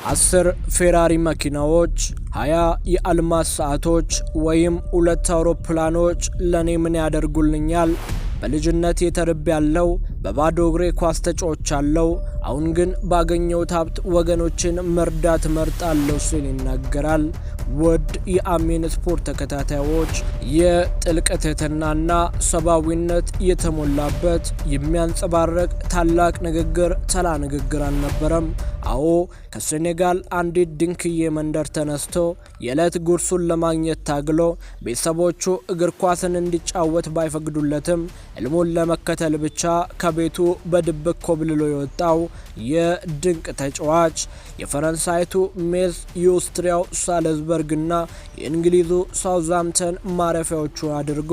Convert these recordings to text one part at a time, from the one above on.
10 ፌራሪ መኪናዎች 20 የአልማዝ ሰዓቶች ወይም 2 አውሮፕላኖች ለኔ ምን ያደርጉልኛል? በልጅነት የተርብ ያለው በባዶ እግሬ ኳስ ተጫውቻለሁ። አሁን ግን ባገኘሁት ሀብት ወገኖችን መርዳት መርጣለሁ ሲል ይናገራል። ውድ የአሜን ስፖርት ተከታታዮች የጥልቅ ትህትናና ሰብአዊነት የተሞላበት የሚያንጸባርቅ ታላቅ ንግግር ተራ ንግግር አልነበረም። አዎ ከሴኔጋል አንዲት ድንክዬ መንደር ተነስቶ የዕለት ጉርሱን ለማግኘት ታግሎ ቤተሰቦቹ እግር ኳስን እንዲጫወት ባይፈቅዱለትም ሕልሙን ለመከተል ብቻ ከቤቱ በድብቅ ኮብልሎ የወጣው የድንቅ ተጫዋች የፈረንሳይቱ ሜዝ፣ የኦስትሪያው ሳልዝበርግና የእንግሊዙ ሳውዛምተን ማረፊያዎቹ አድርጎ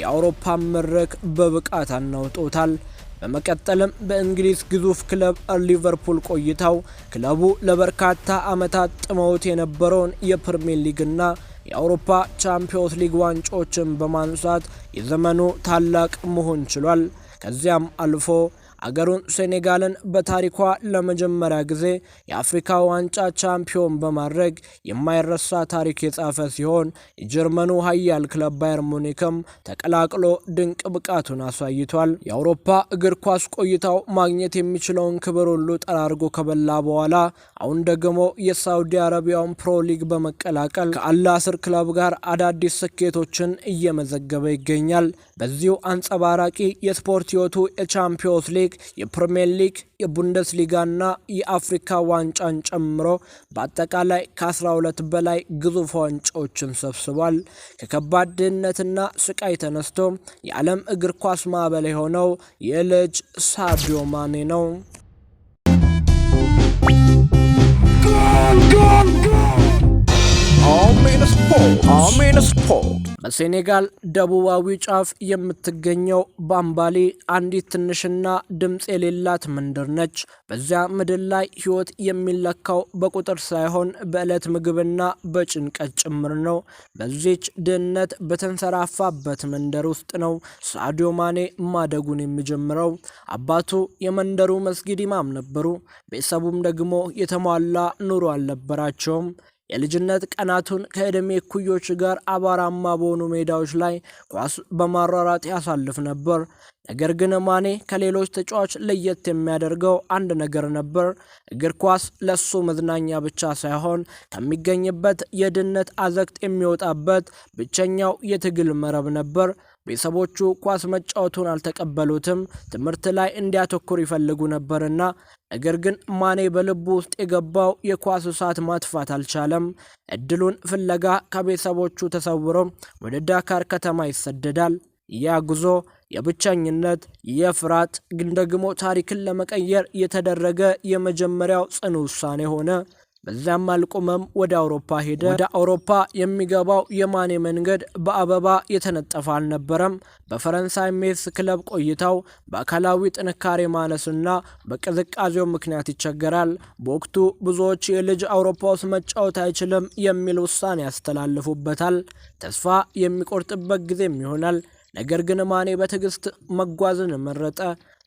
የአውሮፓ መድረክ በብቃት አናውጦታል። በመቀጠልም በእንግሊዝ ግዙፍ ክለብ ሊቨርፑል ቆይታው ክለቡ ለበርካታ ዓመታት ጥመውት የነበረውን የፕሪሚየር ሊግና የአውሮፓ ቻምፒዮንስ ሊግ ዋንጫዎችን በማንሳት የዘመኑ ታላቅ መሆን ችሏል። ከዚያም አልፎ አገሩን ሴኔጋልን በታሪኳ ለመጀመሪያ ጊዜ የአፍሪካ ዋንጫ ቻምፒዮን በማድረግ የማይረሳ ታሪክ የጻፈ ሲሆን የጀርመኑ ኃያል ክለብ ባየር ሙኒክም ተቀላቅሎ ድንቅ ብቃቱን አሳይቷል። የአውሮፓ እግር ኳስ ቆይታው ማግኘት የሚችለውን ክብር ሁሉ ጠራርጎ ከበላ በኋላ አሁን ደግሞ የሳውዲ አረቢያውን ፕሮ ሊግ በመቀላቀል ከአልናስር ክለብ ጋር አዳዲስ ስኬቶችን እየመዘገበ ይገኛል። በዚሁ አንጸባራቂ የስፖርት ሕይወቱ የቻምፒዮንስ ሊግ፣ የፕሪሚየር ሊግ፣ የቡንደስሊጋና የአፍሪካ ዋንጫን ጨምሮ በአጠቃላይ ከ12 በላይ ግዙፍ ዋንጫዎችን ሰብስቧል። ከከባድ ድህነትና ስቃይ ተነስቶ የዓለም እግር ኳስ ማዕበል የሆነው የልጅ ሳዲዮ ማኔ ነው። አሜን ስፖርት በሴኔጋል ደቡባዊ ጫፍ የምትገኘው ባምባሊ አንዲት ትንሽና ድምፅ የሌላት መንደር ነች። በዚያ ምድር ላይ ሕይወት የሚለካው በቁጥር ሳይሆን በዕለት ምግብና በጭንቀት ጭምር ነው። በዚች ድህነት በተንሰራፋበት መንደር ውስጥ ነው ሳዲዮ ማኔ ማደጉን የሚጀምረው። አባቱ የመንደሩ መስጊድ ኢማም ነበሩ። ቤተሰቡም ደግሞ የተሟላ ኑሮ አልነበራቸውም። የልጅነት ቀናቱን ከዕድሜ እኩዮች ጋር አቧራማ በሆኑ ሜዳዎች ላይ ኳስ በማሯሯጥ ያሳልፍ ነበር። ነገር ግን ማኔ ከሌሎች ተጫዋች ለየት የሚያደርገው አንድ ነገር ነበር። እግር ኳስ ለሱ መዝናኛ ብቻ ሳይሆን ከሚገኝበት የድህነት አዘቅት የሚወጣበት ብቸኛው የትግል መረብ ነበር። ቤተሰቦቹ ኳስ መጫወቱን አልተቀበሉትም። ትምህርት ላይ እንዲያተኩር ይፈልጉ ነበርና ነገር ግን ማኔ በልቡ ውስጥ የገባው የኳስ እሳት ማጥፋት አልቻለም። እድሉን ፍለጋ ከቤተሰቦቹ ተሰውሮ ወደ ዳካር ከተማ ይሰደዳል። ያ ጉዞ የብቸኝነት፣ የፍርሃት ግን ደግሞ ታሪክን ለመቀየር የተደረገ የመጀመሪያው ጽኑ ውሳኔ ሆነ። በዛም አልቆመም፣ ወደ አውሮፓ ሄደ። ወደ አውሮፓ የሚገባው የማኔ መንገድ በአበባ የተነጠፈ አልነበረም። በፈረንሳይ ሜስ ክለብ ቆይታው በአካላዊ ጥንካሬ ማነስና በቅዝቃዜው ምክንያት ይቸገራል። በወቅቱ ብዙዎች የልጅ አውሮፓ ውስጥ መጫወት አይችልም የሚል ውሳኔ ያስተላልፉበታል። ተስፋ የሚቆርጥበት ጊዜም ይሆናል። ነገር ግን ማኔ በትዕግስት መጓዝን መረጠ።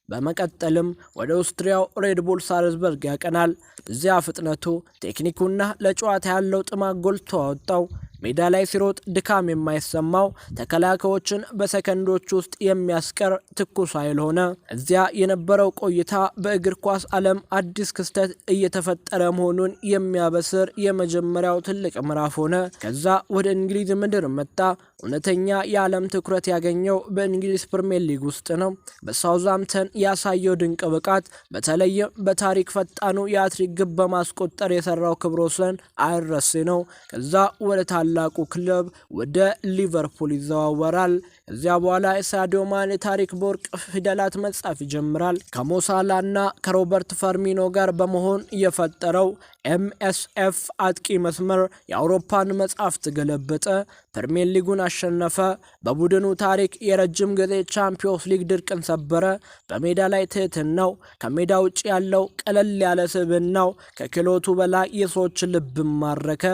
በመቀጠልም ወደ ኦስትሪያው ሬድቡል ሳልዝበርግ ያቀናል። እዚያ ፍጥነቱ፣ ቴክኒኩና ለጨዋታ ያለው ጥማት ጎልቶ አወጣው። ሜዳ ላይ ሲሮጥ ድካም የማይሰማው፣ ተከላካዮችን በሰከንዶች ውስጥ የሚያስቀር ትኩስ ኃይል ሆነ። እዚያ የነበረው ቆይታ በእግር ኳስ ዓለም አዲስ ክስተት እየተፈጠረ መሆኑን የሚያበስር የመጀመሪያው ትልቅ ምዕራፍ ሆነ። ከዛ ወደ እንግሊዝ ምድር መጣ። እውነተኛ የዓለም ትኩረት ያገኘው በእንግሊዝ ፕሪሚየር ሊግ ውስጥ ነው። በሳውዛምተን ያሳየው ድንቅ ብቃት፣ በተለይም በታሪክ ፈጣኑ የአትሪክ ግብ በማስቆጠር የሰራው ክብረ ወሰን አይረሴ ነው። ከዛ ወደ ታላቁ ክለብ ወደ ሊቨርፑል ይዘዋወራል። ከዚያ በኋላ የሳዲዮ ማኔ ታሪክ በወርቅ ፊደላት መጻፍ ይጀምራል። ከሞሳላና ከሮበርት ፈርሚኖ ጋር በመሆን የፈጠረው ኤምኤስኤፍ አጥቂ መስመር የአውሮፓን መጻሕፍት ገለበጠ። ፕሪሚየር ሊጉን አሸነፈ። በቡድኑ ታሪክ የረጅም ጊዜ ቻምፒዮንስ ሊግ ድርቅን ሰበረ። በሜዳ ላይ ትህትናው፣ ከሜዳ ውጭ ያለው ቀለል ያለ ስብዕናው ከክሎቱ በላይ የሰዎች ልብ ማረከ።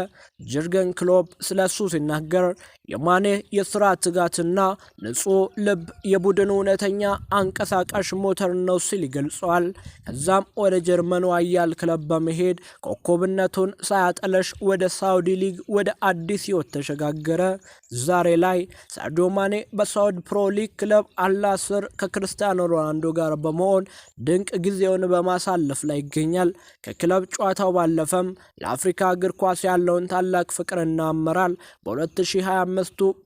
ጀርገን ክሎፕ ስለሱ ሲናገር የማኔ የስራ ትጋትና ንጹህ ልብ የቡድኑ እውነተኛ አንቀሳቃሽ ሞተር ነው ሲል ይገልጸዋል። ከዛም ወደ ጀርመኑ ኃያል ክለብ በመሄድ ኮከብነቱን ሳያጠለሽ ወደ ሳውዲ ሊግ ወደ አዲስ ህይወት ተሸጋገረ። ዛሬ ላይ ሳዲዮ ማኔ በሳውዲ ፕሮ ሊግ ክለብ አልናስር ከክርስቲያኖ ሮናልዶ ጋር በመሆን ድንቅ ጊዜውን በማሳለፍ ላይ ይገኛል። ከክለብ ጨዋታው ባለፈም ለአፍሪካ እግር ኳስ ያለውን ታላቅ ፍቅርና አመራር በ2025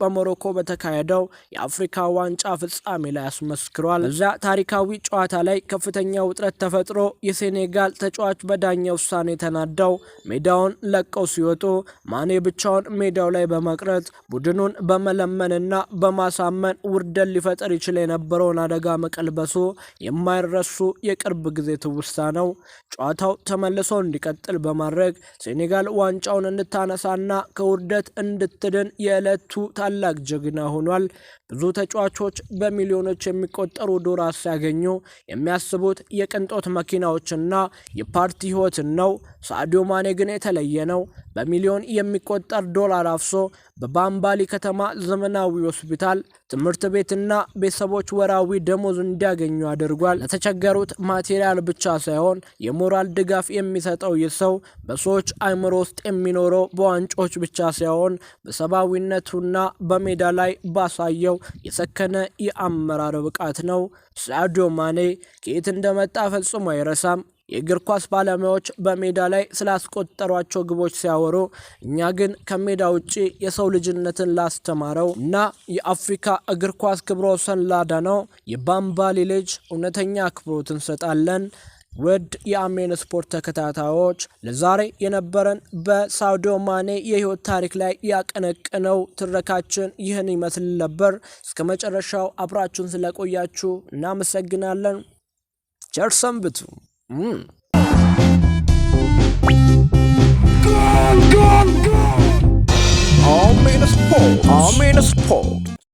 በሞሮኮ በተካሄደው የአፍሪካ ዋንጫ ፍጻሜ ላይ አስመስክሯል። እዚያ ታሪካዊ ጨዋታ ላይ ከፍተኛ ውጥረት ተፈጥሮ የሴኔጋል ተጫዋች በዳኛ ውሳኔ ተናደው ሜዳውን ለቀው ሲወጡ ማኔ ብቻውን ሜዳው ላይ በመቅረት ቡድኑን በመለመንና በማሳመን ውርደት ሊፈጠር ይችል የነበረውን አደጋ መቀልበሱ የማይረሱ የቅርብ ጊዜ ትውስታ ነው። ጨዋታው ተመልሶ እንዲቀጥል በማድረግ ሴኔጋል ዋንጫውን እንድታነሳና ከውርደት እንድትድን የዕለቱ ታላቅ ጀግና ሆኗል። ብዙ ተጫዋቾች በሚሊዮኖች የሚቆጠሩ ዶላር ሲያገኙ የሚያስቡት የቅንጦት መኪናዎችና የፓርቲ ህይወትን ነው። ሳዲዮ ማኔ ግን የተለየ ነው። በሚሊዮን የሚቆጠር ዶላር አፍሶ በባምባሊ ከተማ ዘመናዊ ሆስፒታል፣ ትምህርት ቤትና ቤተሰቦች ወራዊ ደሞዝ እንዲያገኙ አድርጓል። ለተቸገሩት ማቴሪያል ብቻ ሳይሆን የሞራል ድጋፍ የሚሰጠው ይህ ሰው በሰዎች አእምሮ ውስጥ የሚኖረው በዋንጫዎች ብቻ ሳይሆን በሰብአዊነቱና በሜዳ ላይ ባሳየው የሰከነ የአመራር ብቃት ነው። ሳዲዮ ማኔ ከየት እንደመጣ ፈጽሞ አይረሳም። የእግር ኳስ ባለሙያዎች በሜዳ ላይ ስላስቆጠሯቸው ግቦች ሲያወሩ፣ እኛ ግን ከሜዳ ውጪ የሰው ልጅነትን ላስተማረው እና የአፍሪካ እግር ኳስ ክብረ ወሰን ላዳነው የባምባሊ ልጅ እውነተኛ አክብሮት እንሰጣለን። ውድ የአሜን ስፖርት ተከታታዮች ለዛሬ የነበረን በሳዲዮ ማኔ የህይወት ታሪክ ላይ ያቀነቀነው ትረካችን ይህን ይመስል ነበር። እስከ መጨረሻው አብራችሁን ስለቆያችሁ እናመሰግናለን። ቸር ሰንብቱ። Amen Sport.